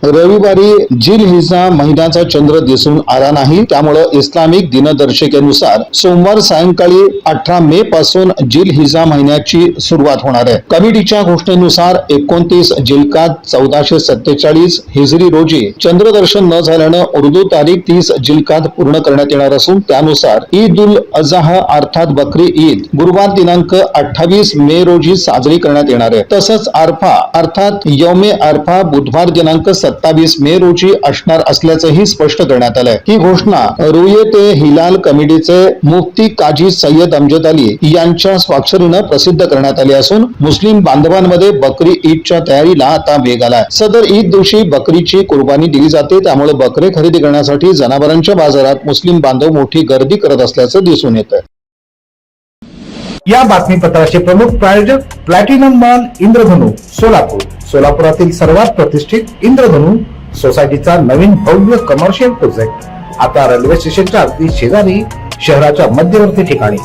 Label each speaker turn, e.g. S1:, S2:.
S1: रविवारी जिल्हिजा महिन्याचा चंद्र दिसून आला नाही, त्यामुळे इस्लामिक दिनदर्शिकेनुसार सोमवार सायंकाळी 18 मे पासून जिल्हिजा महिन्याची सुरुवात होणार आहे। कमिटीच्या घोषणेनुसार 29 जिल्कात 1447 हिजरी रोजी चंद्रदर्शन न झाल्यानं उर्दू तारीख 30 जिल्कात पूर्ण करण्यात येणार असून त्यानुसार ईद उल अजहा अर्थात बकरी ईद गुरुवार दिनांक 28 मे रोजी साजरी करण्यात येणार आहे। तसंच आरफा अर्थात यौमे आरफा बुधवार दिनांक 27 मे रोजी असणार असल्याचंही स्पष्ट करण्यात आलंय। ही घोषणा रुयत हिलाल कमिटीचे मुफ्ती काजी सय्यद अमजद अली यांच्या स्वाक्षरीनं प्रसिद्ध करण्यात आली असून मुस्लिम बांधवांमध्ये बकरी ईदच्या तयारीला आता वेग आलाय। सदर ईद दिवशी बकरीची कुर्बानी दिली जाते, त्यामुळे बकरे खरेदी करण्यासाठी जनावरांच्या बाजारात मुस्लिम बांधव मोठी गर्दी करत असल्याचं दिसून येतं।
S2: या बातमीपत्राचे प्रमुख प्रायोजक प्लॅटिनम मॉल इंद्रधनु सोलापूर। सोलापुरातील सर्वात प्रतिष्ठित इंद्रधनु सोसायटीचा नवीन भव्य कमर्शियल प्रोजेक्ट आता रेल्वे स्टेशनच्या अगदी शेजारी शहराच्या मध्यवर्ती ठिकाणी।